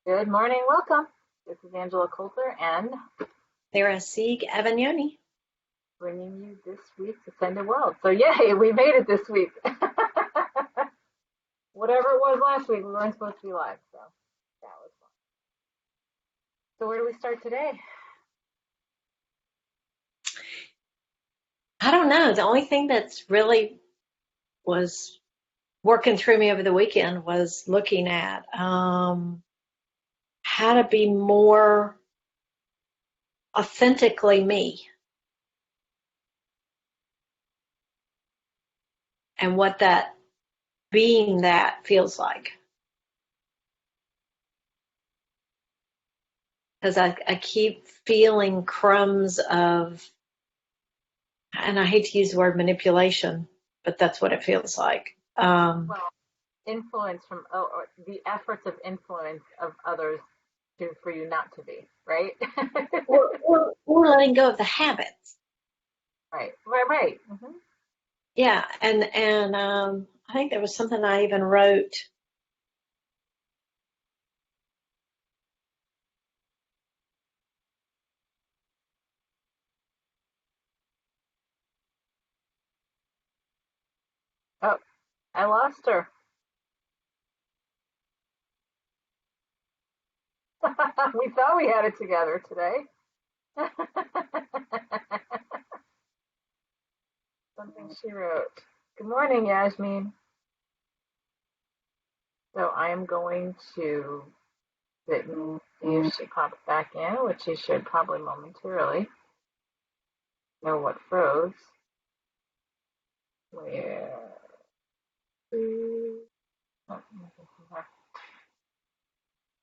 Good morning, welcome. This is Angela Coulter and Sarah Sieg Avagnoni. bringing you this week's Ascended World. So, yay, we made it this week. Whatever it was last week, we weren't supposed to be live, so that was fun. So, where do we start today? I don't know. The only thing that's really was working through me over the weekend was looking at how to be more authentically me and what that being that feels like. Because I keep feeling crumbs of, and I hate to use the word manipulation, but that's what it feels like. Well, influence or the efforts of influence of others for you not to be, right? Or letting go of the habits. Right. Mm-hmm. Yeah, and I think there was something I even wrote. Oh, I lost her. We thought we had it together today. Something she wrote. Good morning, Yasmin. So I am going to sit and see if she pops back in, which she should probably momentarily. Know what froze. Where?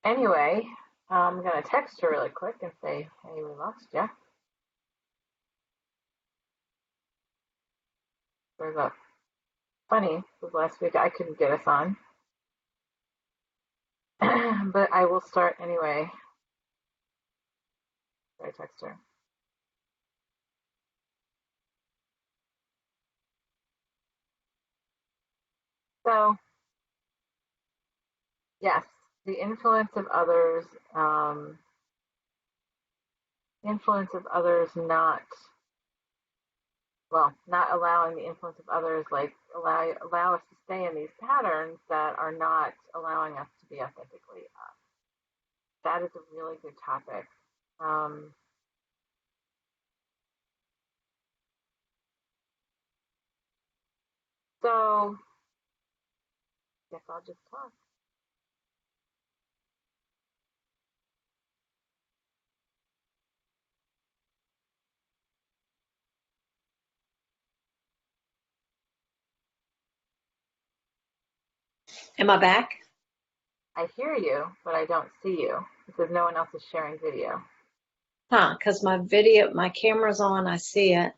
Anyway, I'm going to text her really quick and say, hey, we lost you. There's a funny, because last week I couldn't get us on. But I will start anyway. I text her. So, yes, the um, influence of others not, well, not allowing the influence of others, like allow us to stay in these patterns that are not allowing us to be authentically us. That is a really good topic. Um, so, guess I'll just talk. Am I back? I hear you, but I don't see you because no one else is sharing video. Huh, because my camera's on, I see it.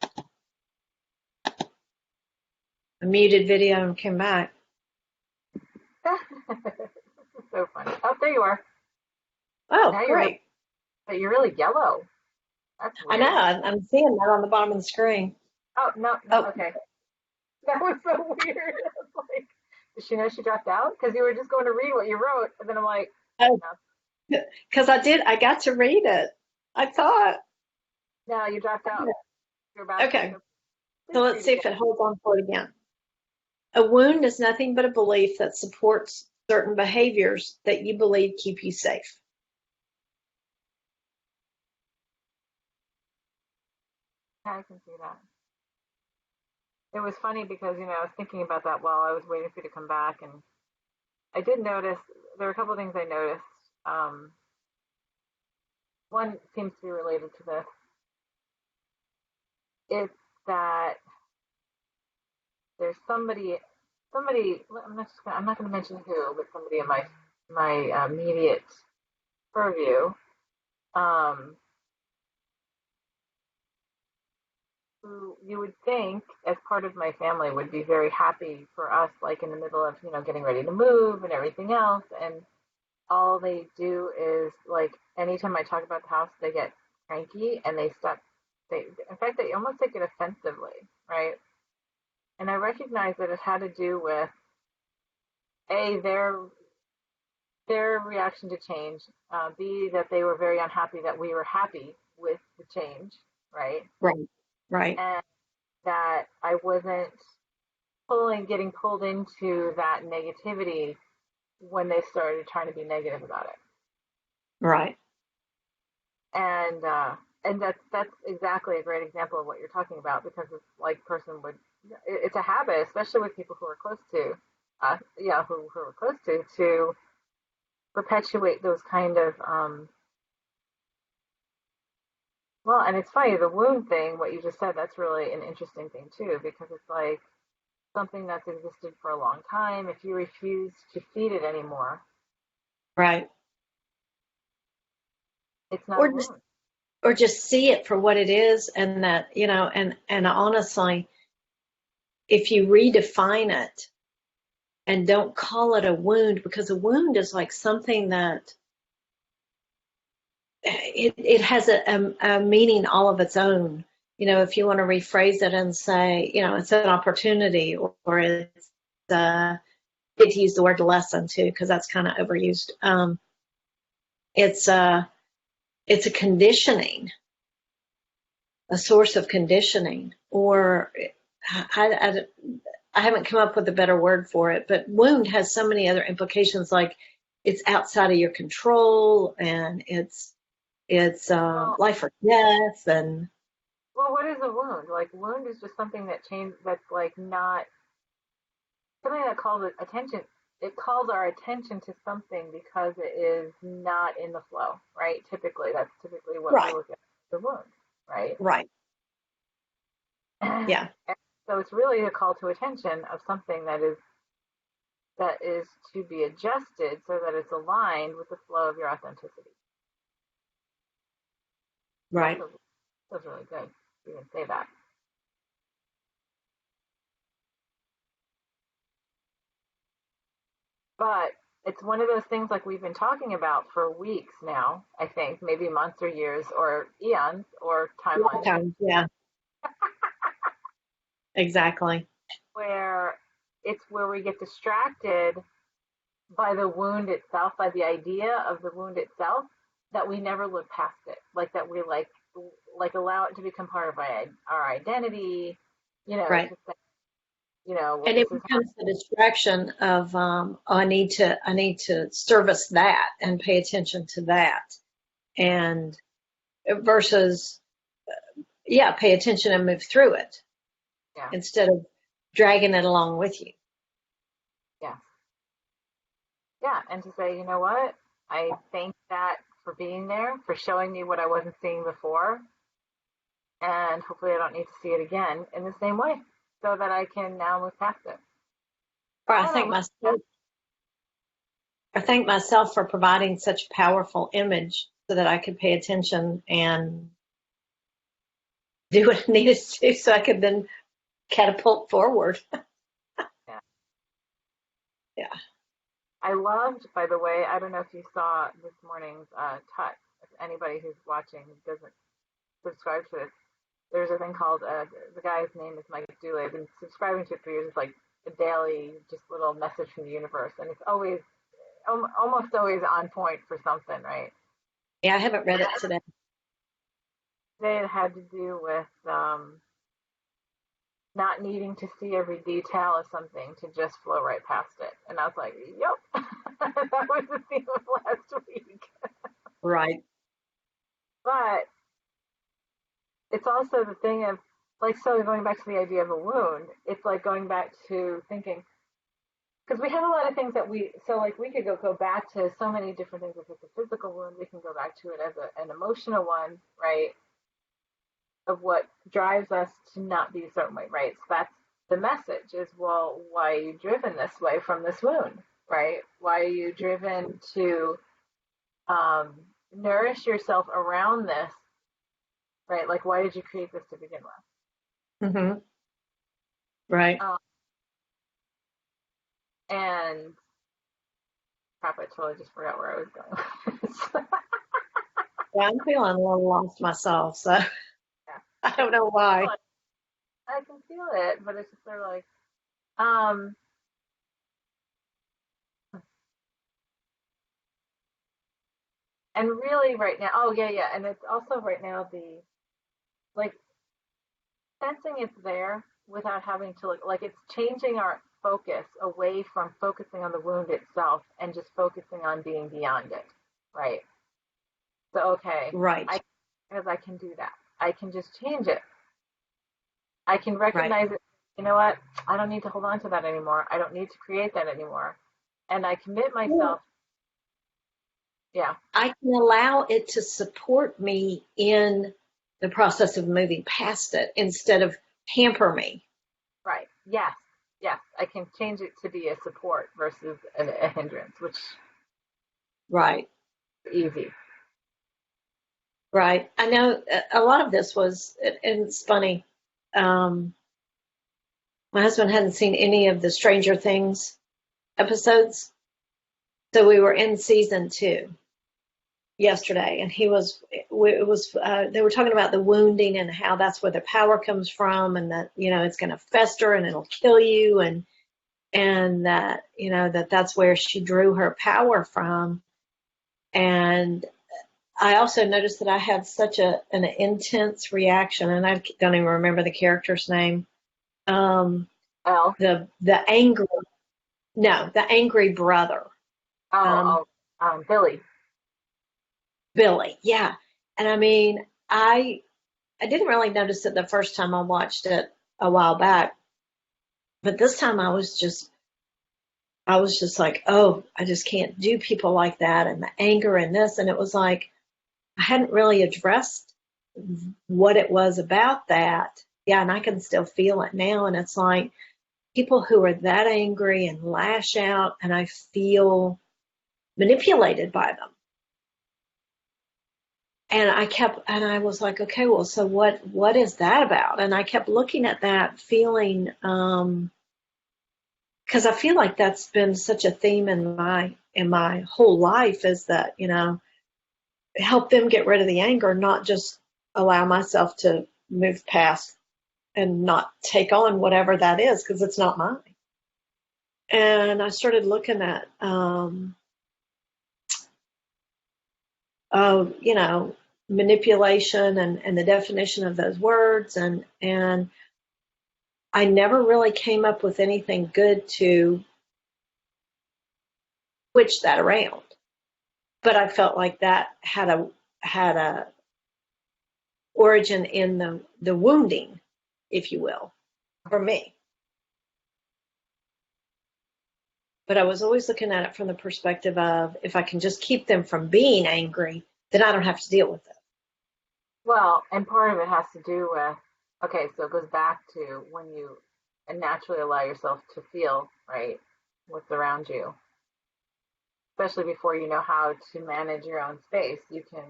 I muted video and came back. So funny. Oh, there you are. Oh, Now great. you're really yellow. That's I know, weird. I'm seeing that on the bottom of the screen. Oh, no, no, Oh, okay. That was so weird. I was like, did she know she dropped out? Because you were just going to read what you wrote, and then I'm like, oh, no, because I got to read it. I thought, no, you dropped out. You're about to. okay, So so please let's read see again. if it holds on for it again. A wound is nothing but a belief that supports certain behaviors that you believe keep you safe. Yeah, I can see that. It was funny because I was thinking about that while I was waiting for you to come back, and I did notice there were a couple of things I noticed. Um, One seems to be related to this. It's that there's somebody. I'm not going to mention who, but somebody in my immediate purview, um, who you would think, as part of my family, would be very happy for us, like in the middle of getting ready to move and everything else, and all they do is, like, anytime I talk about the house, they get cranky and they stop. In fact, they almost take it offensively, right? And I recognize that it had to do with a their their reaction to change. B, that they were very unhappy that we were happy with the change, right? Right. Right. And that I wasn't getting pulled into that negativity when they started trying to be negative about it. Right. And that's exactly a great example of what you're talking about, because it's like person would, it's a habit, especially with people who are close to yeah, who are close to perpetuate those kind of well, and it's funny, the wound thing, what you just said, that's really an interesting thing too, because it's like something that's existed for a long time. If you refuse to feed it anymore, Right. it's not a Or just wound. or just see it for what it is, and that, and honestly, if you redefine it and don't call it a wound, because a wound is like something that it has a meaning all of its own. If you want to rephrase it and say, it's an opportunity, or it's to use the word lesson too, because that's kind of overused. It's it's a conditioning, a source of conditioning, or I, I haven't come up with a better word for it, but wound has so many other implications, like it's outside of your control, and it's Well, life or death, and well, what is a wound? Like, wound is just something that change that's like not something that calls it attention. It calls our attention to something because it is not in the flow, right? Typically, that's typically what we right, look at the wound, right? right, And yeah, so it's really a call to attention of something that is to be adjusted so that it's aligned with the flow of your authenticity. That right. feels really good. You can say that. But it's one of those things like we've been talking about for weeks now, I think, maybe months or years or eons or timelines, Lifetimes, yeah, exactly. where it's where we get distracted by the wound itself, by the idea of the wound itself, that we never look past it. Like that we like allow it to become part of our identity, Right. to say, well, And this it is becomes the distraction of, oh, I need to service that and pay attention to that, and versus, yeah, pay attention and move through it yeah, instead of dragging it along with you. yeah, yeah, and to say, you know what, I thank that for being there, for showing me what I wasn't seeing before, and hopefully I don't need to see it again in the same way, so that I can now move past it. Or I don't know. I thank myself for providing such a powerful image so that I could pay attention and do what I needed to do so I could then catapult forward. Yeah. Yeah. I loved, by the way, I don't know if you saw this morning's Tut. If anybody who's watching doesn't subscribe to it, there's a thing called, the guy's name is Mike Dooley. I've been subscribing to it for years. It's like a daily, just little message from the universe. And it's always, almost always on point for something, right? Yeah, I haven't read it today. Today it had to do with not needing to see every detail of something to just flow right past it. And I was like, yep, that was the theme of last week. Right. But it's also the thing of, like, so going back to the idea of a wound, it's like going back to thinking, because we have a lot of things that so like we could go back to so many different things. If it's a physical wound, we can go back to it as an emotional one, right? Of what drives us to not be a certain way, right? So that's the message is, well, why are you driven this way from this wound, right? Why are you driven to um, nourish yourself around this, right? Like, why did you create this to begin with? Mm-hmm. Right. Um, and crap, I totally just forgot where I was going. Yeah, I'm feeling a little lost myself, so Yeah, I I don't know can why. feel it. I can feel it, but it's just they're like, um, And really right now, oh yeah, yeah. And it's also right now like sensing it's there without having to look, like it's changing our focus away from focusing on the wound itself and just focusing on being beyond it. Right. So, okay, Right, because I can do that. I can just change it. I can right. recognize it. You know what? I don't need to hold on to that anymore. I don't need to create that anymore. And I commit Well, myself. Yeah, I can allow it to support me in the process of moving past it instead of hamper me. right. Yes, yes. I can change it to be a support versus a hindrance, which Right, is easy. right. I know a lot of this was, and it's funny. Um, my husband hadn't seen any of the Stranger Things episodes, so we were in season 2 yesterday, and they were talking about the wounding and how that's where the power comes from, and that it's going to fester and it'll kill you, and that that's where she drew her power from. And I also noticed that I had such an intense reaction, and I don't even remember the character's name. Um, Well, the angry no, the angry brother, um, oh, Billy. Billy. Yeah, and I mean, I didn't really notice it the first time I watched it a while back, but this time I was just like, oh, I just can't do people like that, and the anger and this, and it was like I hadn't really addressed what it was about that. Yeah, and I can still feel it now, and it's like people who are that angry and lash out, and I feel manipulated by them. And I was like, okay, well, so what is that about? And I kept looking at that feeling, because I feel like that's been such a theme in my whole life, is that help them get rid of the anger, not just allow myself to move past and not take on whatever that is, because it's not mine. And I started looking at you know manipulation and the definition of those words, and I never really came up with anything good to switch that around. But I felt like that had a origin in the wounding, if you will, for me. But I was always looking at it from the perspective of, if I can just keep them from being angry, then I don't have to deal with it. Well, and part of it has to do with, okay, so it goes back to when you naturally allow yourself to feel, right, what's around you, especially before you know how to manage your own space. You can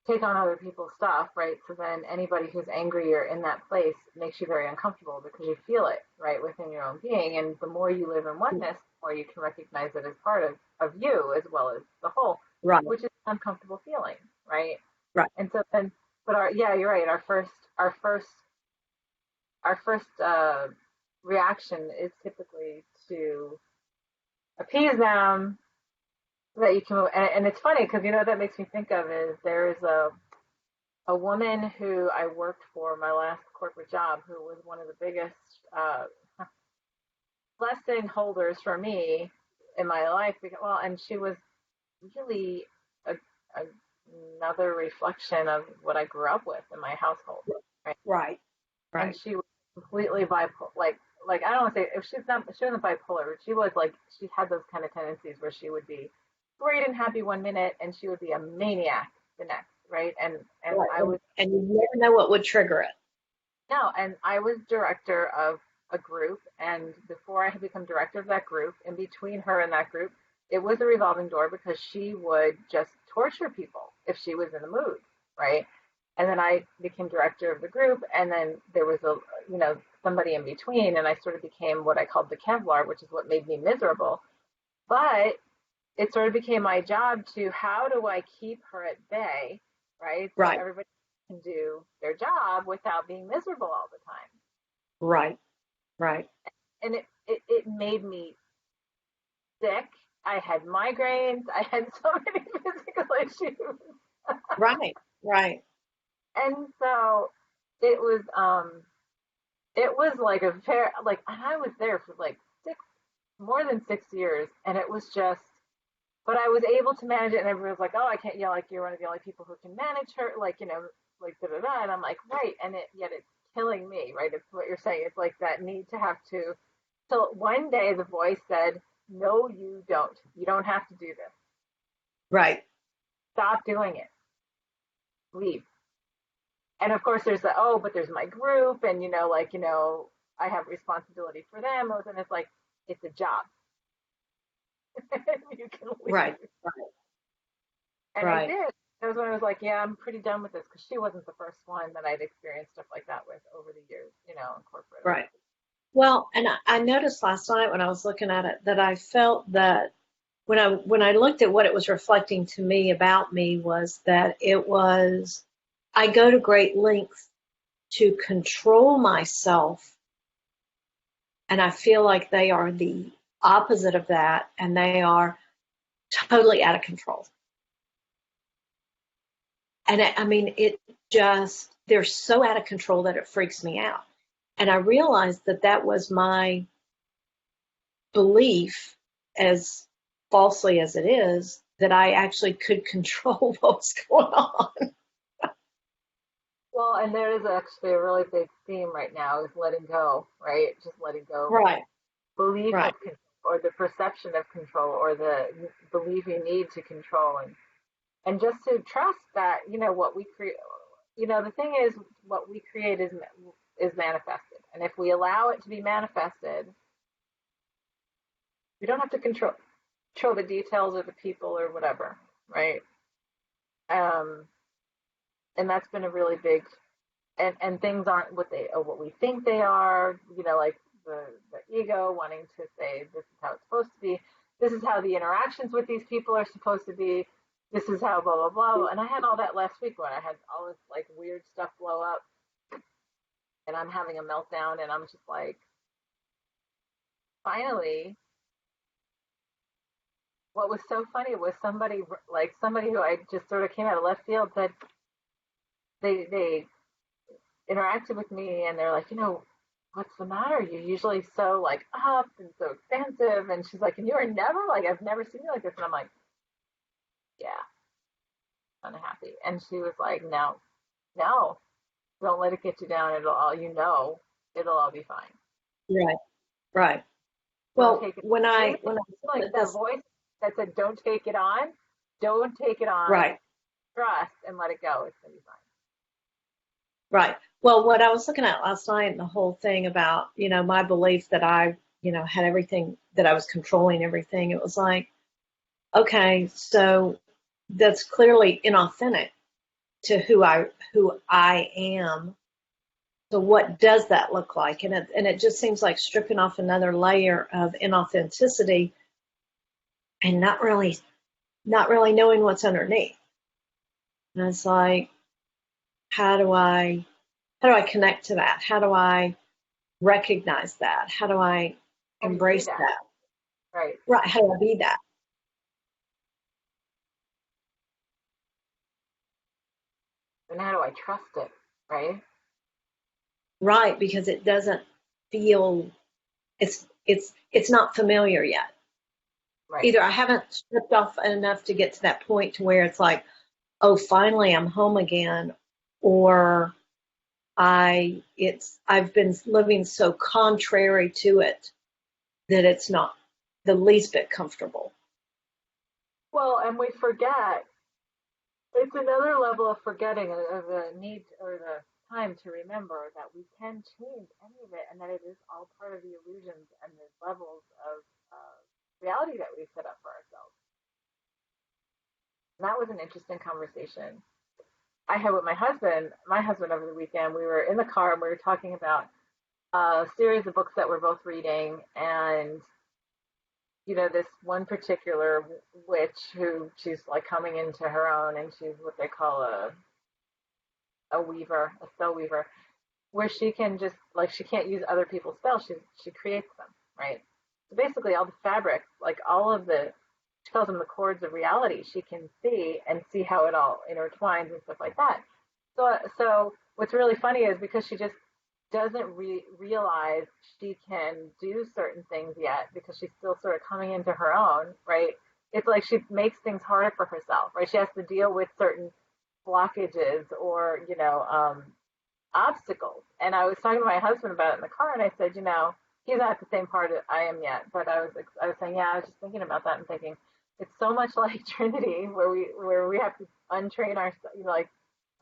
take on other people's stuff, right? So then anybody who's angry or in that place makes you very uncomfortable because you feel it, right, within your own being. And the more you live in oneness, the more you can recognize it as part of you as well as the whole, Right, which is an uncomfortable feeling, right? right, And so then, but yeah, you're right. Our first reaction is typically to appease them so that you can move. And it's funny because what that makes me think of is there is a woman who I worked for my last corporate job who was one of the biggest uh, lesson holders for me in my life. Because, well, and she was really a, a, another reflection of what I grew up with in my household, right? right, And right, she was completely bipolar. Like I don't want to say if she wasn't bipolar, but she was like she had those kind of tendencies where she would be great and happy 1 minute, and she would be a maniac the next, right? And right. I And, was and you never know what would trigger it. no, and I was director of a group, and before I had become director of that group, in between her and that group, it was a revolving door because she would just torture people if she was in the mood, right? And then I became director of the group, and then there was somebody in between, and I sort of became what I called the Kevlar, which is what made me miserable. But it sort of became my job to how do I keep her at bay, right? So Right, everybody can do their job without being miserable all the time. right, right. And it made me sick I had migraines. I had so many physical issues. Right. Right. And so it was it was like a fair like and I was there for like six more than 6 years, and it was just but I was able to manage it, and everyone was like, "Oh, I can't yell, like you're one of the only people who can manage her," like like da da da. And I'm like, right, and yet it's killing me, right? It's what you're saying. It's like that need to have to. So one day the voice said, "No, you don't. You don't have to do this. Right. Stop doing it. Leave." And of course, there's the but there's my group, and I have responsibility for them, and it's like it's a job. You can Right. leave. And I Right. did. That was when I was like, yeah, I'm pretty done with this because she wasn't the first one that I'd experienced stuff like that with over the years, in corporate. Right. Well, and I noticed last night when I was looking at it that I felt that when I looked at what it was reflecting to me about me was that it was I go to great lengths to control myself, and I feel like they are the opposite of that, and they are totally out of control. And I mean, it just they're so out of control that it freaks me out. And I realized that that was my belief, as falsely as it is, that I actually could control what was going on. Well, and there is actually a really big theme right now is letting go, right? Just letting go. Right, Belief right, of control, or the perception of control, or the belief you need to control, and just to trust that, what we create. The thing is, what we create is manifested, and if we allow it to be manifested, we don't have to control the details of the people or whatever, right? Um, and that's been a really big and things aren't what we think they are. Like the ego wanting to say this is how it's supposed to be. This is how the interactions with these people are supposed to be. This is how blah blah blah. And I had all that last week when I had all this like weird stuff blow up, and I'm having a meltdown, and I'm just like, finally, what was so funny was somebody who I just sort of came out of left field said they interacted with me, and they're like, what's the matter? You're usually so like up and so expansive. And she's like, and you are never like, I've never seen you like this. And I'm like, yeah, unhappy. And she was like, no, no, don't let it get you down. It'll all be fine. right, right. Don't Well, take it. when I Like said that this, voice that said, don't take it on, don't take it on, right, trust and let it go. It's going to be fine. right. Well, what I was looking at last night and the whole thing about, my belief that I, had everything, that I was controlling everything, it was like, okay, so that's clearly inauthentic to who I am. So what does that look like? And it just seems like stripping off another layer of inauthenticity and not really knowing what's underneath. And it's like, how do I how do I connect to that? How do I recognize that? How do I How do you be embrace that? that? Right. Right, how do I be that? And how do I trust it? Right. Right, because it doesn't feel it's not familiar yet. Right. Either I haven't stripped off enough to get to that point to where it's like, oh, finally I'm home again, or I've been living so contrary to it that it's not the least bit comfortable. Well, and we forget. It's another level of forgetting of the need or the time to remember that we can change any of it, and that it is all part of the illusions and the levels of reality that we set up for ourselves. And that was an interesting conversation I had with my husband over the weekend. We were in the car and we were talking about a series of books that we're both reading, and this one particular witch who she's like coming into her own, and she's what they call a weaver, a spell weaver, where she can just like she can't use other people's spells. She creates them, right? So basically, all the fabric, like all of the she calls them the chords of reality. She can see and see how it all intertwines and stuff like that. So what's really funny is because she just doesn't realize she can do certain things yet because she's still sort of coming into her own, right? It's like she makes things harder for herself, right? She has to deal with certain blockages or, obstacles. And I was talking to my husband about it in the car, and I said, he's not at the same part I am yet, but I was saying, yeah, I was just thinking about that and thinking it's so much like Trinity, where we have to untrain our, like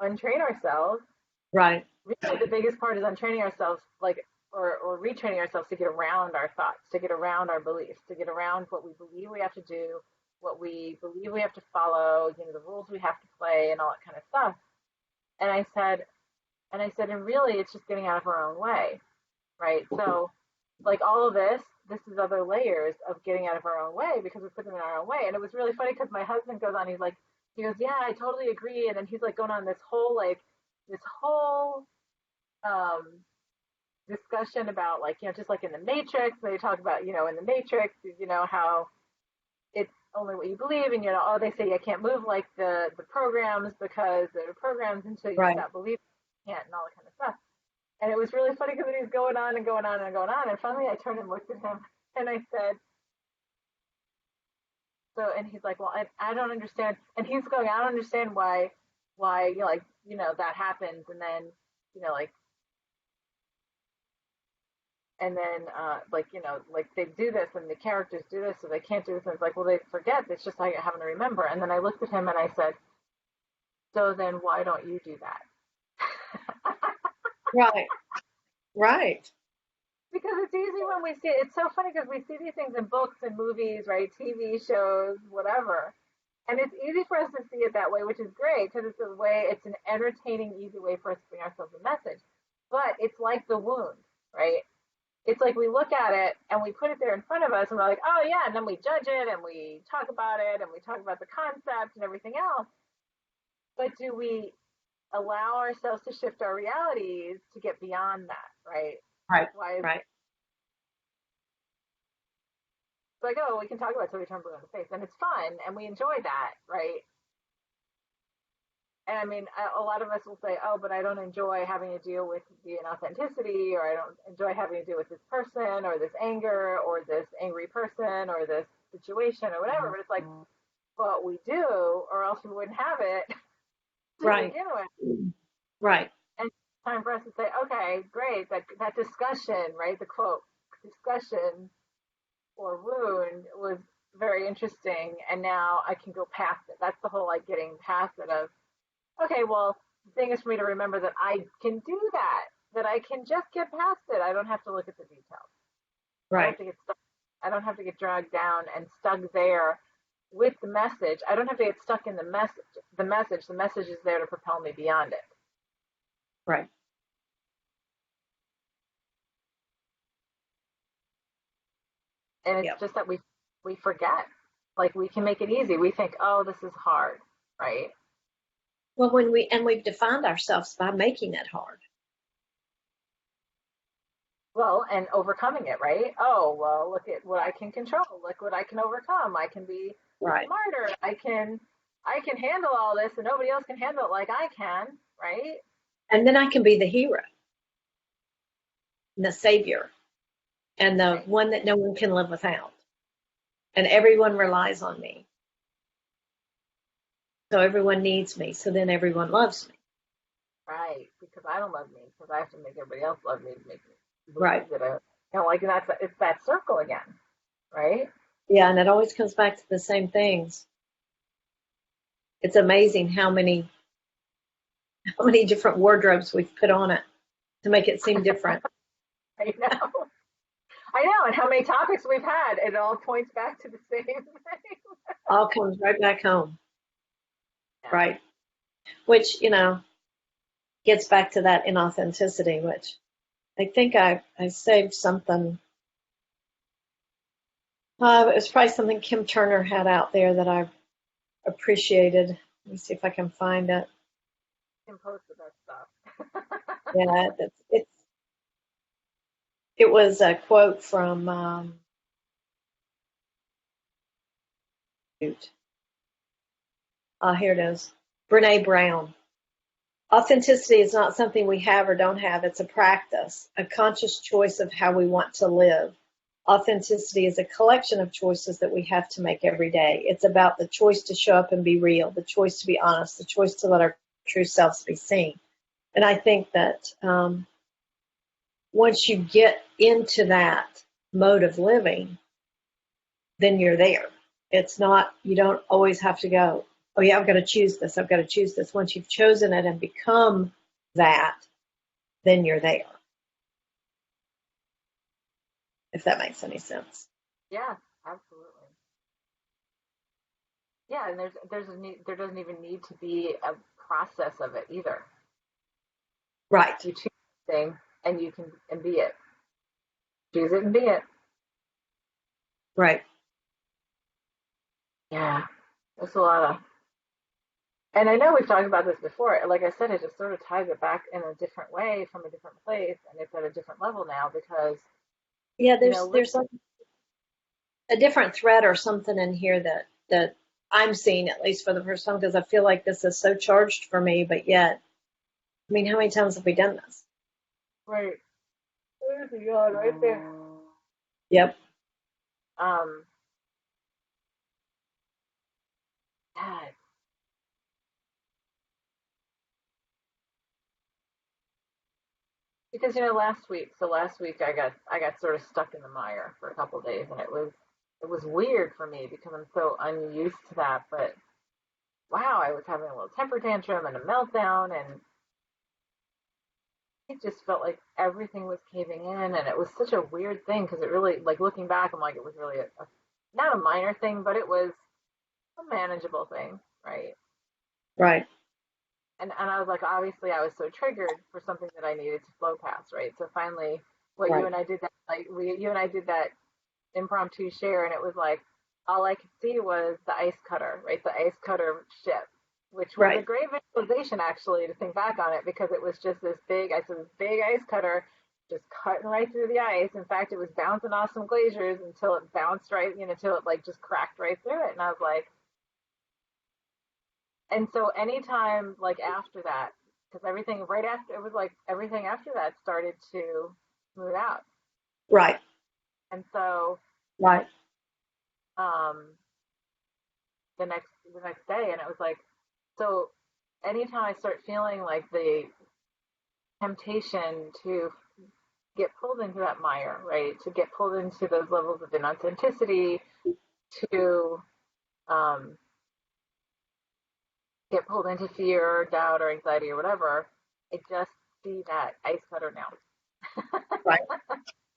untrain ourselves. Right. Really, the biggest part is untraining ourselves, like or retraining ourselves to get around our thoughts, to get around our beliefs, to get around what we believe we have to do, what we believe we have to follow, the rules we have to play, and all that kind of stuff. And I said, and really, it's just getting out of our own way, right? So, like all of this is other layers of getting out of our own way because we put them in our own way. And it was really funny because my husband goes on, he goes, yeah, I totally agree. And then he's like going on this whole um, discussion about like, just like in the Matrix, they talk about, in the Matrix, how it's only what you believe, and oh, they say you can't move like the programs because they're programs until you Right. stop believing you can't, and all that kind of stuff. And it was really funny because he's going on and going on and going on, and finally I turned and looked at him and I said, so, and he's like, well, I don't understand, and he's going, I don't understand why that happens, and then like and then like they do this and the characters do this so they can't do this, and it's like, well, they forget, it's just like having to remember. And then I looked at him and I said, so then why don't you do that? Right. Right. Because it's easy when we see it. It's so funny because we see these things in books and movies, right? TV shows, whatever. And it's easy for us to see it that way, which is great because it's an entertaining, easy way for us to bring ourselves a message. But it's like the wound, right? It's like we look at it and we put it there in front of us and we're like, oh yeah, and then we judge it and we talk about it and we talk about the concept and everything else. But do we allow ourselves to shift our realities to get beyond that, right? Right. Why is Right. it's like, oh, we can talk about it till we turn blue in the face and it's fun and we enjoy that, right? And I mean, a lot of us will say, oh, but I don't enjoy having to deal with the inauthenticity, or I don't enjoy having to deal with this person, or this anger, or this angry person, or this situation, or whatever. But it's like, but we do, or else we wouldn't have it to Right. begin with. Right. And it's time for us to say, okay, great, that discussion, right? The quote, discussion or wound was very interesting, and now I can go past it. That's the whole like getting past it of, okay, well, the thing is for me to remember that I can do that I can just get past it. I don't have to look at the details. I don't have Right. to get stuck. I don't have to get dragged down and stuck there with the message. I don't have to get stuck in the message. The message is there to propel me beyond it. Right. And it's Yep. just that we forget. Like we can make it easy. We think, oh, this is hard, right? Well, we've defined ourselves by making it hard. Well, and overcoming it, right? Oh, well, look at what I can control. Look what I can overcome. I can be Right. smarter. I can handle all this and nobody else can handle it like I can, right? And then I can be the hero and the savior and the Right. one that no one can live without. And everyone relies on me. So everyone needs me. So then everyone loves me. Right. Because I don't love me, because I have to make everybody else love me to make me Right. believe that like it's that circle again, right? Yeah. And it always comes back to the same things. It's amazing how many different wardrobes we've put on it to make it seem different. I know. I know. And how many topics we've had, it all points back to the same thing. All comes right back home. Yeah. Right. Which, gets back to that inauthenticity, which I think I saved something. It was probably something Kim Turner had out there that I appreciated. Let me see if I can find it. Can post the best stuff. Yeah, it was a quote from Here it is. Brene Brown. Authenticity is not something we have or don't have. It's a practice, a conscious choice of how we want to live. Authenticity is a collection of choices that we have to make every day. It's about the choice to show up and be real, the choice to be honest, the choice to let our true selves be seen. And I think that once you get into that mode of living, then you're there. It's not, you don't always have to go, oh yeah, I've got to choose this, I've got to choose this. Once you've chosen it and become that, then you're there. If that makes any sense. Yeah, absolutely. Yeah, and there doesn't even need to be a process of it either. Right, You choose the thing and you can and be it. Choose it and be it. right. Yeah. There's a lot of, and I know we've talked about this before. Like I said, it just sort of ties it back in a different way from a different place, and it's at a different level now because, Yeah, you know, there's like a different thread or something in here that I'm seeing at least for the first time because I feel like this is so charged for me, but yet, I mean, how many times have we done this? right. There's a yawn right there. Yep. Um, God, because last week I got sort of stuck in the mire for a couple of days, and it was weird for me because I'm so unused to that. But wow, I was having a little temper tantrum and a meltdown, and it just felt like everything was caving in, and it was such a weird thing because it really, like looking back, I'm like, it was really not a minor thing, but it was a manageable thing, right? Right, And I was like, obviously, I was so triggered for something that I needed to flow past, right? So finally, what you right, and I did that, like you and I did that impromptu share, and it was like all I could see was the ice cutter, right? The ice cutter ship, which was a right, great visualization actually to think back on it because it was just I saw this big ice cutter just cutting right through the ice. In fact, it was bouncing off some glaciers until it bounced right, until it like just cracked right through it. And I was like, and so anytime like after that, because everything right after it was like everything after that started to smooth out. right, And so right, um the next day, and it was like, so anytime I start feeling like the temptation to get pulled into that mire, right, to get pulled into those levels of inauthenticity, to um, get pulled into fear or doubt or anxiety or whatever, I just see that ice cutter now. right,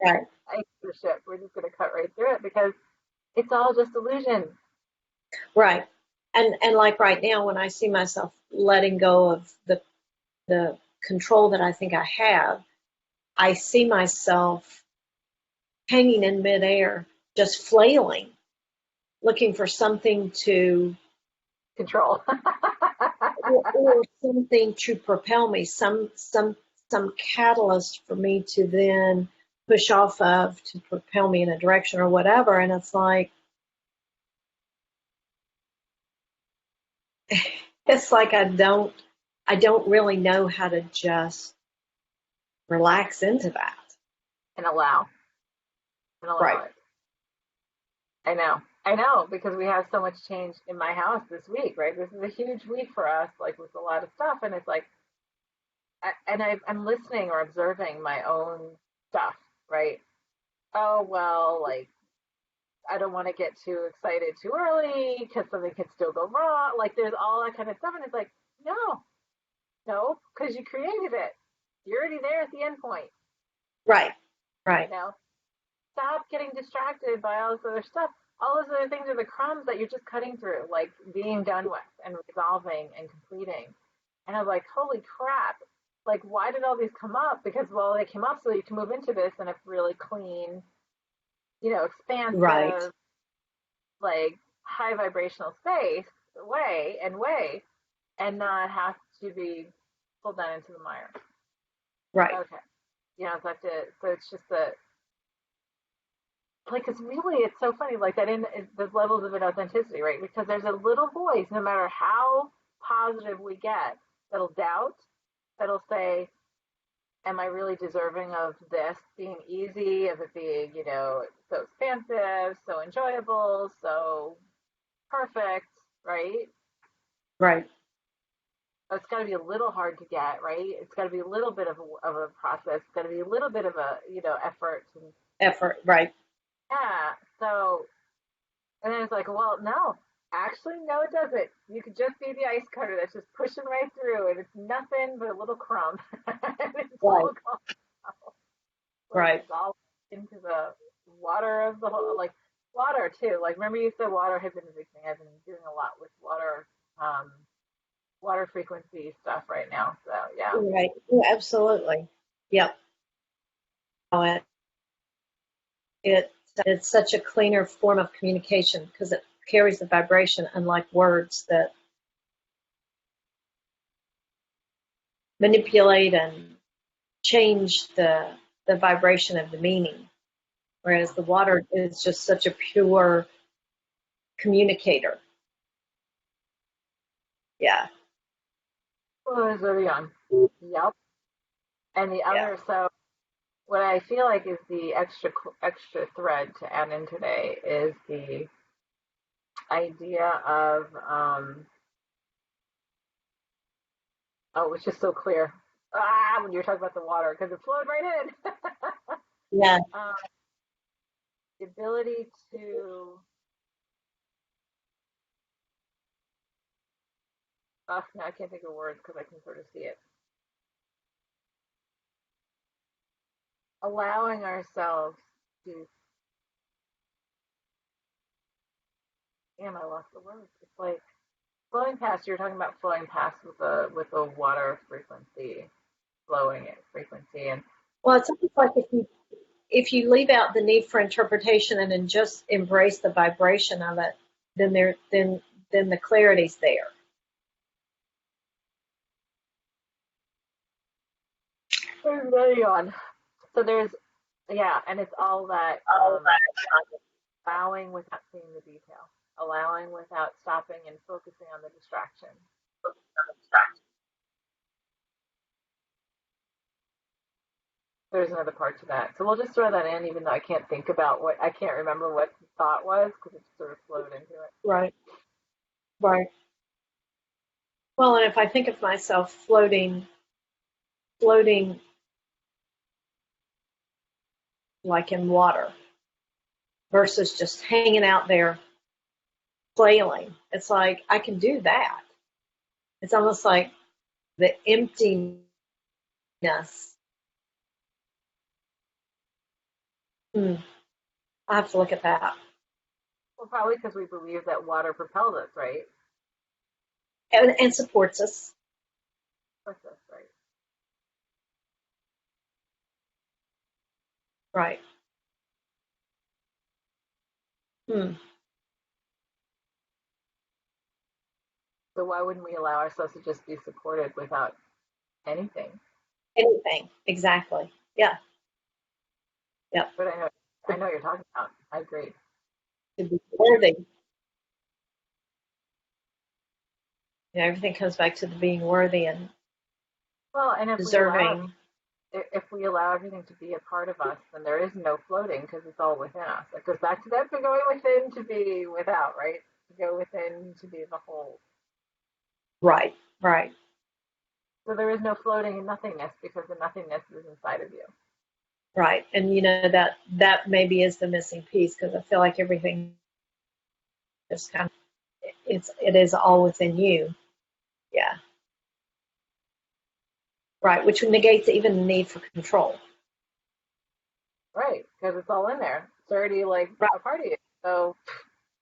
right, Ice the ship. We're just going to cut right through it because it's all just illusion. right. And like right now, when I see myself letting go of the control that I think I have, I see myself hanging in midair, just flailing, looking for something to Control. or something to propel me, some catalyst for me to then push off of to propel me in a direction or whatever. And it's like it's like I don't really know how to just relax into that. And allow. And allow Right. it. I know, because we have so much change in my house this week, right? This is a huge week for us, like with a lot of stuff, and it's like, I'm listening or observing my own stuff, right? Oh well, like I don't want to get too excited too early because something can still go wrong. Like there's all that kind of stuff, and it's like, no, no, because you created it. You're already there at the end point, Right. you Right. know. Stop getting distracted by all this other stuff. All those other things are the crumbs that you're just cutting through, like being done with and resolving and completing. And I was like, holy crap. Like, why did all these come up? Because, well, they came up so you can move into this in a really clean, Right. expansive, like high vibrational space way, and not have to be pulled down into the mire. Right. Okay. So I have to, so it's just a, like, it's really, it's so funny, like that in the levels of inauthenticity, right? Because there's a little voice, no matter how positive we get, that'll doubt, that'll say, am I really deserving of this being easy, of it being, so expansive, so enjoyable, so perfect, right? Right. It's got to be a little hard to get, right? It's got to be a little bit of a process. It's got to be a little bit of a, effort. And Effort. Right. yeah. So, and then it's like, well, no, actually, no, it doesn't. You could just be the ice cutter that's just pushing right through, and it's nothing but a little crumb. And it's Right. all gone. Like Right. dissolved into the water of the whole, like water too. Like, remember you said water had been a big thing. I've been doing a lot with water, water frequency stuff right now. So yeah. Right. Yeah, absolutely. Yep. Oh, it it's such a cleaner form of communication because it carries the vibration, unlike words that manipulate and change the vibration of the meaning. Whereas the water is just such a pure communicator. Yeah. Oh, it's really on. Yep. And the Yeah. other, so what I feel like is the extra thread to add in today is the idea of oh, it's just so clear. When you're talking about the water, because it flowed right in. Yeah. um, the ability to now I can't think of words because I can sort of see it. Allowing ourselves to, damn, I lost the words. It's like flowing past. You're talking about flowing past with a water frequency, flowing at frequency, and Well, it's almost like if you leave out the need for interpretation and then just embrace the vibration of it, then the clarity's there. there's really on. So there's yeah, and it's all that allowing without seeing the detail, allowing without stopping and focusing on the distraction. There's another part to that. So we'll just throw that in, even though I can't remember what the thought was because it sort of flowed into it. Right. Right. Well, and if I think of myself floating like in water versus just hanging out there flailing, it's like I can do that. It's almost like the emptiness. Hmm. I have to look at that. Well, probably because we believe that water propels us, right? And supports us. With us, right? Right. Hmm. So why wouldn't we allow ourselves to just be supported without anything? Anything. Exactly. Yeah. Yep. But I know what you're talking about. I agree. To be worthy. Everything comes back to the being worthy and Well, and deserving. if we allow everything to be a part of us, then there is no floating because it's all within us. It goes back to that, to going within to be without, right? To go within to be the whole. Right. Right. So there is no floating in nothingness because the nothingness is inside of you. Right. And that maybe is the missing piece because I feel like everything is kind of it is all within you. Yeah. Right. Which negates even the need for control. Right, because it's all in there. It's already like Right. a part of you. So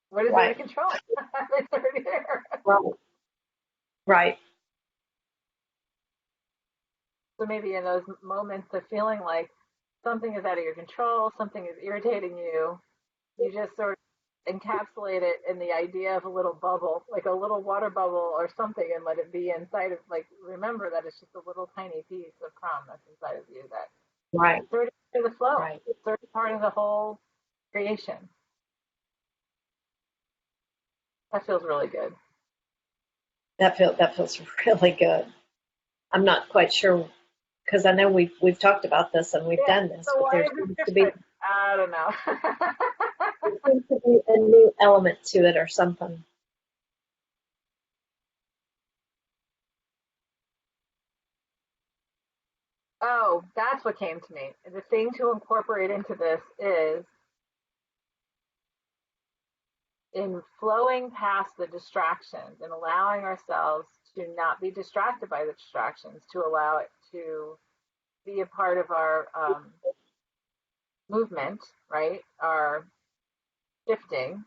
what is there to Right. control? It's already there. Right. Right. So maybe in those moments of feeling like something is out of your control, something is irritating you, you just sort of encapsulate it in the idea of a little bubble, like a little water bubble or something, and let it be inside of, like, remember that it's just a little tiny piece of crumb that's inside of you that Right. it's already part of the flow. Right. It's already part of the whole, creation. That feels really good. That feels really good. I'm not quite sure because I know we've talked about this and we've Yeah. done this, So but why there is seems this to be different? I don't know. there seems to be a new element to it or something. Oh, that's what came to me. The thing to incorporate into this is in flowing past the distractions and allowing ourselves to not be distracted by the distractions, to allow it to be a part of our movement, right? Our shifting.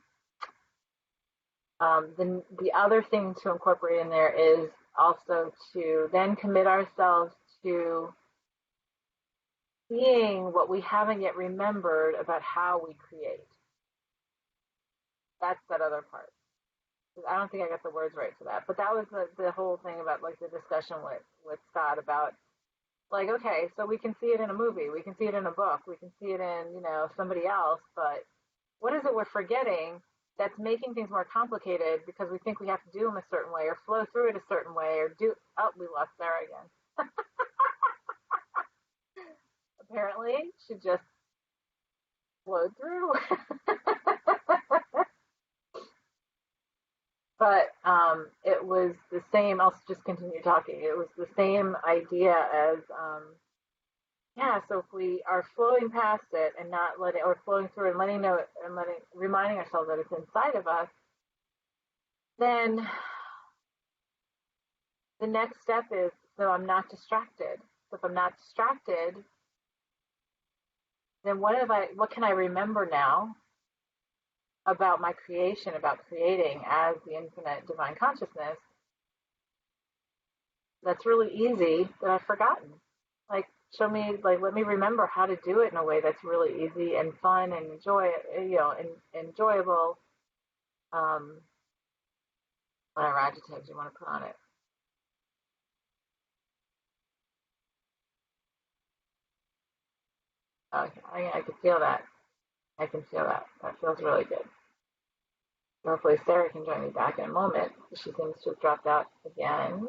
The other thing to incorporate in there is also to then commit ourselves to seeing what we haven't yet remembered about how we create. That's that other part. I don't think I got the words right for that, but that was the whole thing about like the discussion with Scott about like, okay, so we can see it in a movie, we can see it in a book, we can see it in, somebody else, but what is it we're forgetting that's making things more complicated because we think we have to do them a certain way or flow through it a certain way or do, oh, we lost Sarah again. Apparently, she just flowed through. But it was the same, I'll just continue talking. It was the same idea as, yeah, so if we are flowing past it and not letting, or flowing through and letting know it and reminding ourselves that it's inside of us, then the next step is so I'm not distracted. So if I'm not distracted, then what can I remember now about my creation, about creating as the infinite divine consciousness that's really easy that I've forgotten? Like show me, like let me remember how to do it in a way that's really easy and fun and enjoyable. Um, whatever adjectives you want to put on it. Okay, I can feel that. I can feel that. That feels really good. Hopefully Sarah can join me back in a moment. She seems to have dropped out again.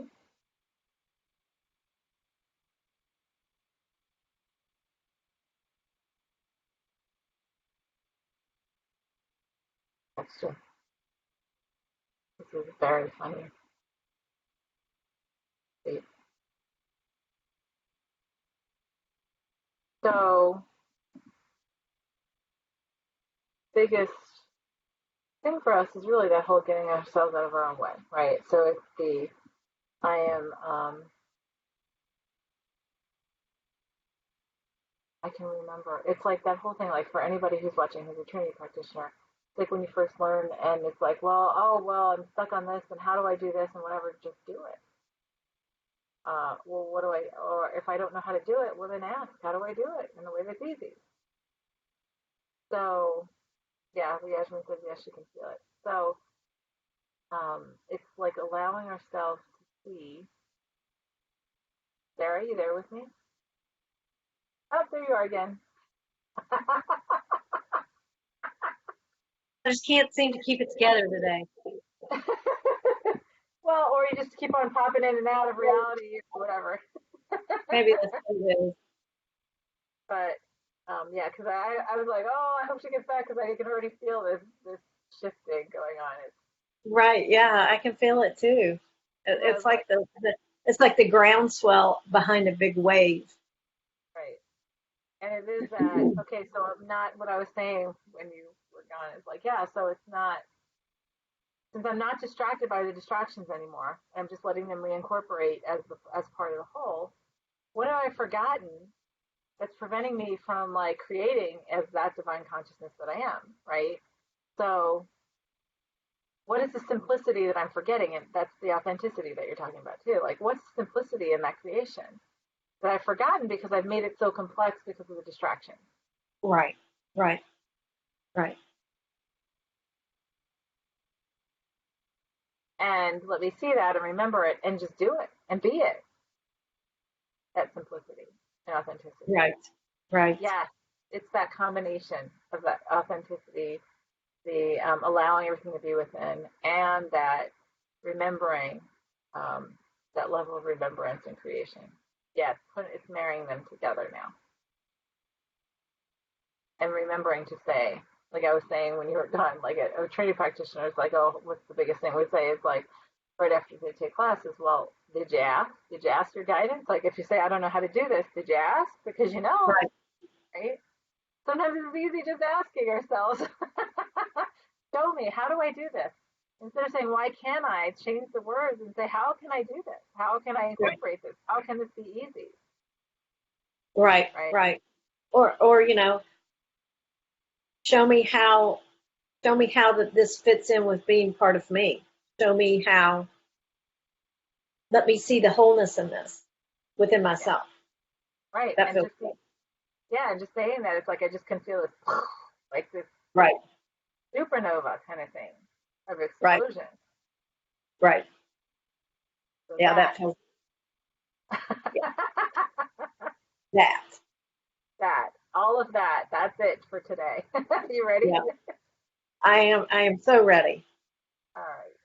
That's true. This is very funny. So biggest thing for us is really that whole getting ourselves out of our own way, right? So it's the I am I can remember. It's like that whole thing, like for anybody who's watching who's a Trinity practitioner, it's like when you first learn and it's like, well, oh well, I'm stuck on this and how do I do this and whatever, just do it. Well, what do I, or if I don't know how to do it, well, then ask, how do I do it in a way that's easy? So, yeah, Yasmin says, yes, she can feel it. So, it's like allowing ourselves to see. Sarah, you there with me? Oh, there you are again. I just can't seem to keep it together today. Well, or you just keep on popping in and out of reality or whatever. Maybe that's what it is. But, yeah, because I was like, oh, I hope she gets back because I can already feel this shifting going on. Right, yeah, I can feel it too. I It's was like like, the it's like the groundswell behind a big wave. right. And it is that, okay, so I'm not, what I was saying when you were gone is like, yeah, so it's not, since I'm not distracted by the distractions anymore, I'm just letting them reincorporate as part of the whole. What have I forgotten that's preventing me from like creating as that divine consciousness that I am, right? So what is the simplicity that I'm forgetting? And that's the authenticity that you're talking about too. Like what's the simplicity in that creation that I've forgotten because I've made it so complex because of the distraction? Right, right, right. And let me see that and remember it and just do it and be it. That simplicity and authenticity. Right, right. Yes. it's that combination of that authenticity, the allowing everything to be within, and that remembering, um, that level of remembrance and creation. Yeah, it's marrying them together now, and remembering to say, like I was saying when you were done, like a training practitioner is like, oh, what's the biggest thing we say is like right after they take classes, well, did you ask? Did you ask your guidance? Like if you say, I don't know how to do this, did you ask? Because you know, Right. right? Sometimes it's easy just asking ourselves, show me, how do I do this? Instead of saying, why can't I, change the words and say, how can I do this? How can I Right. incorporate this? How can this be easy? Right. Right? Right. Or show me how show me how that this fits in with being part of me. Show me how. Let me see the wholeness in this within Yeah. myself. Right. That And feels just good. be, yeah, and just saying that, it's like I just can feel this, like this Right. supernova kind of thing of Right. explosion. Right. So Yeah. That that, feels. Yeah. That. that, all of that, that's it for today. You ready? Yeah. I am. I am so ready. All right.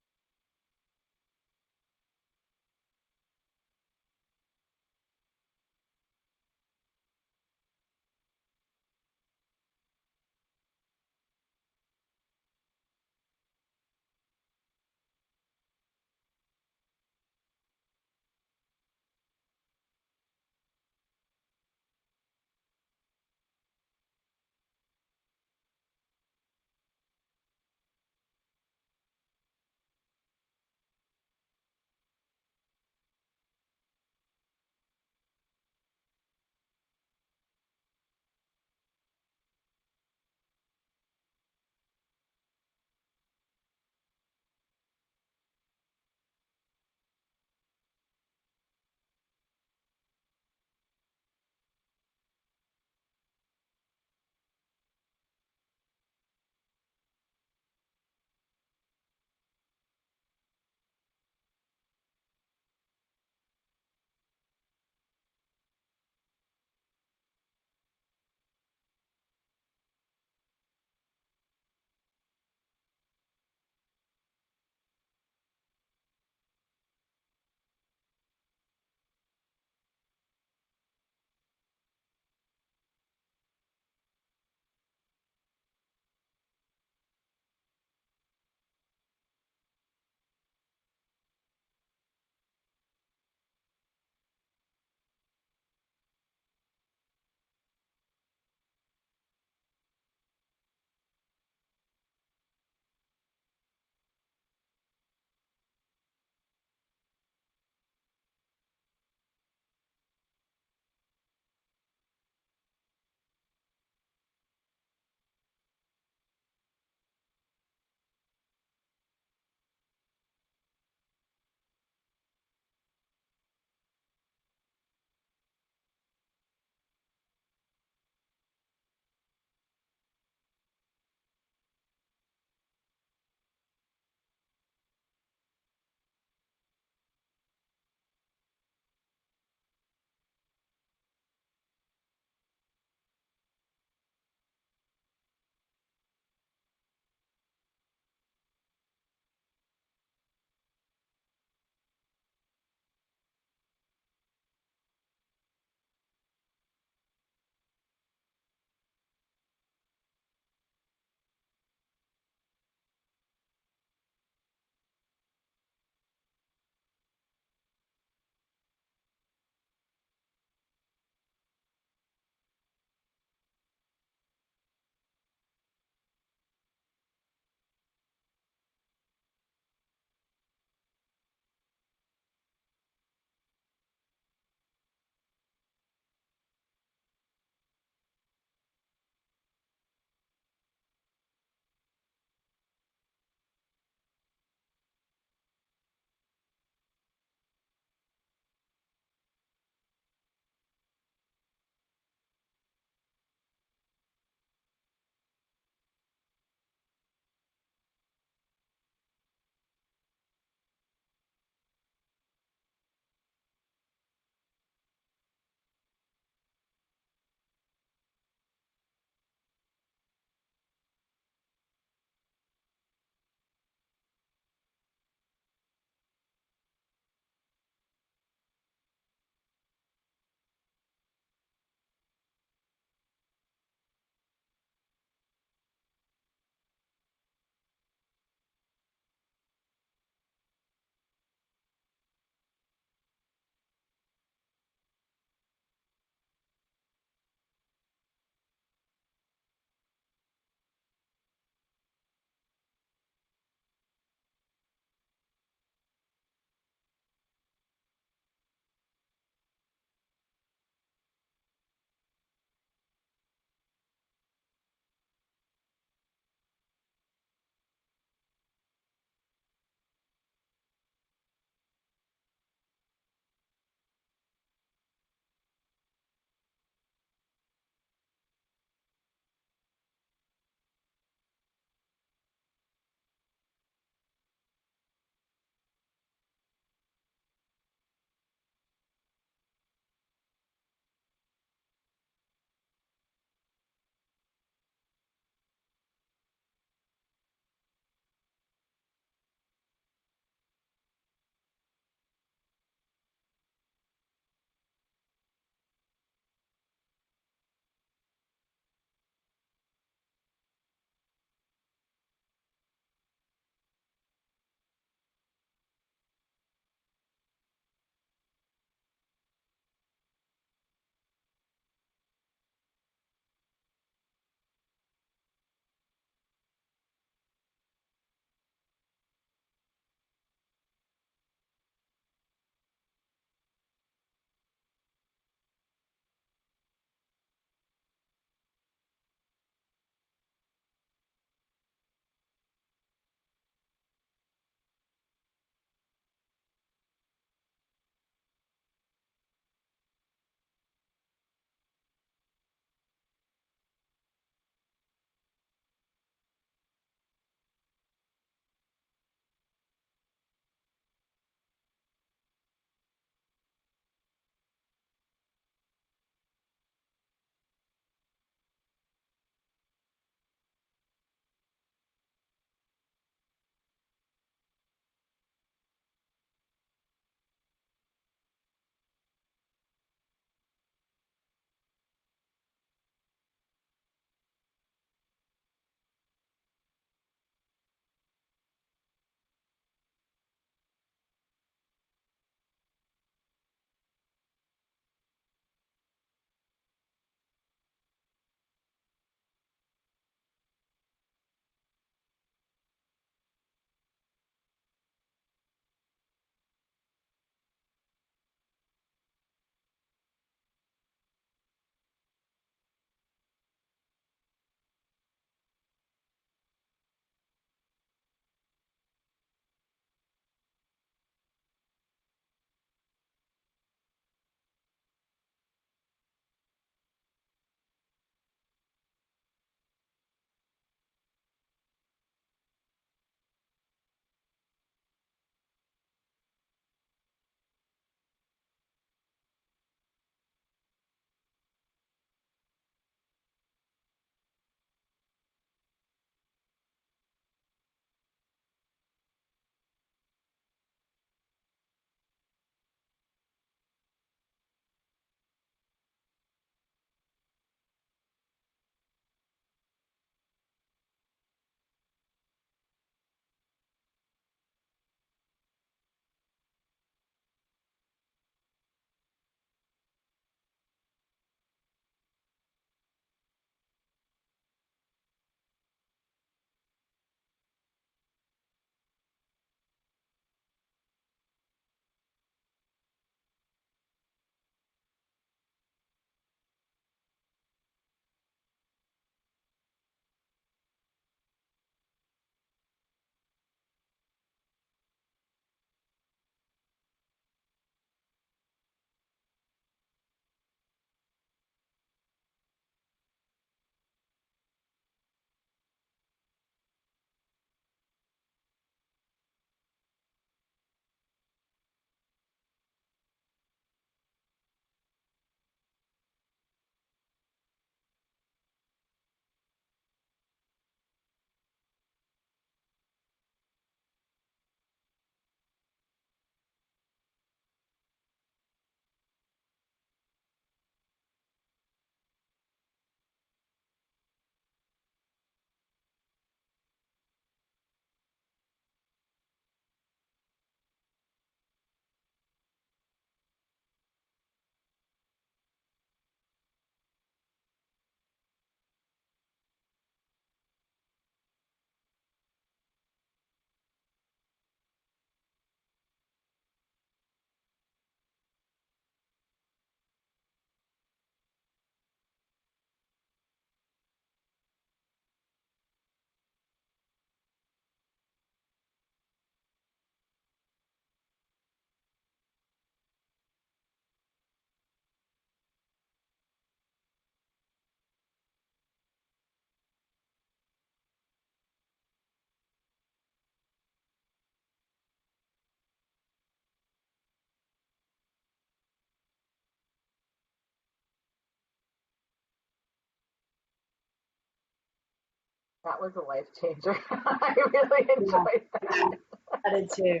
That was a life changer. I really Yeah, enjoyed that. I did too.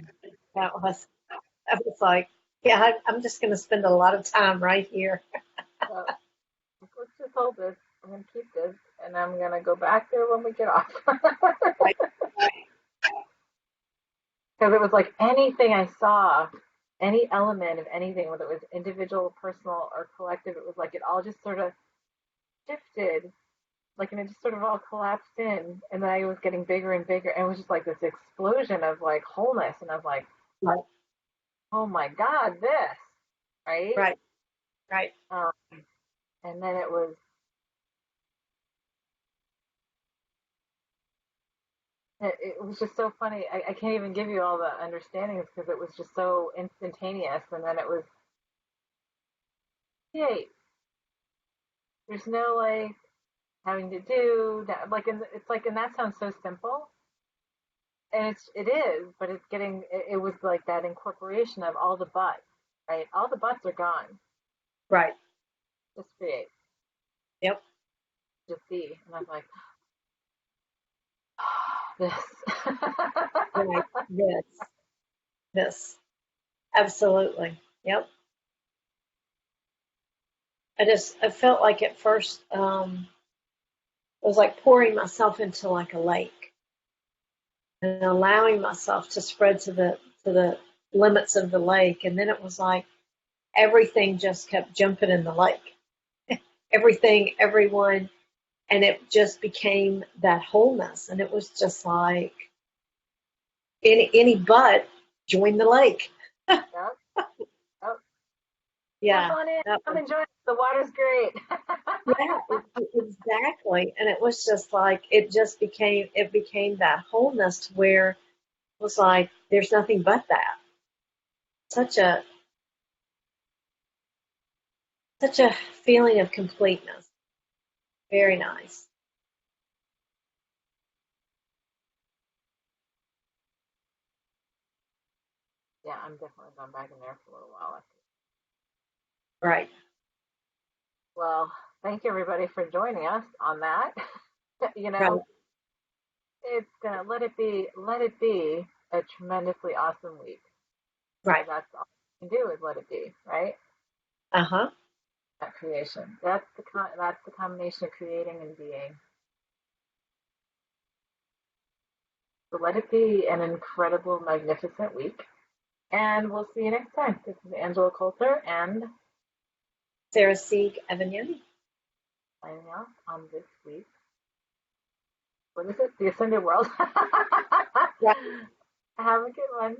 That was like, yeah, I'm just going to spend a lot of time right here. So let's just hold this. I'm gonna keep this, and I'm gonna go back there when we get off. Right, Because it was like anything I saw, any element of anything, whether it was individual, personal, or collective, it was like it all just sort of shifted, like, and it just sort of all collapsed in, and then I was getting bigger and bigger, and it was just like this explosion of like wholeness, and I was like, right, oh my God, this, right? right, right. Um, and then it was just so funny. I can't even give you all the understandings because it was just so instantaneous, and then it was, yay, there's no like having to do that, like, and it's like, and that sounds so simple, and it is, but it's getting, it was like that incorporation of all the buts, right? All the buts are gone. Right. Just create, Yep. just be, and I was like, this. Right. This. Absolutely. Yep. I felt like at first, it was like pouring myself into like a lake and allowing myself to spread to the limits of the lake. And then it was like everything just kept jumping in the lake. Everything, everyone, and it just became that wholeness. And it was just like any but join the lake. Yep, yep. Jump Yeah, on in. that I'm was, enjoying it. The water's great. yeah, exactly. And it was just like it became that wholeness to where it was like there's nothing but that. Such a such a feeling of completeness. Very nice. Yeah, I'm definitely going back in there for a little while. Right. Well, thank you everybody for joining us on that. You Right. know, it's gonna let it be a tremendously awesome week. Right. Because that's all you can do is let it be, right? Uh-huh. That creation. That's the combination of creating and being. So let it be an incredible, magnificent week. And we'll see you next time. This is Angela Coulter and Sarah Sieg Evanier. signing off on this week. What is it? The Ascended World. Right. Have a good one.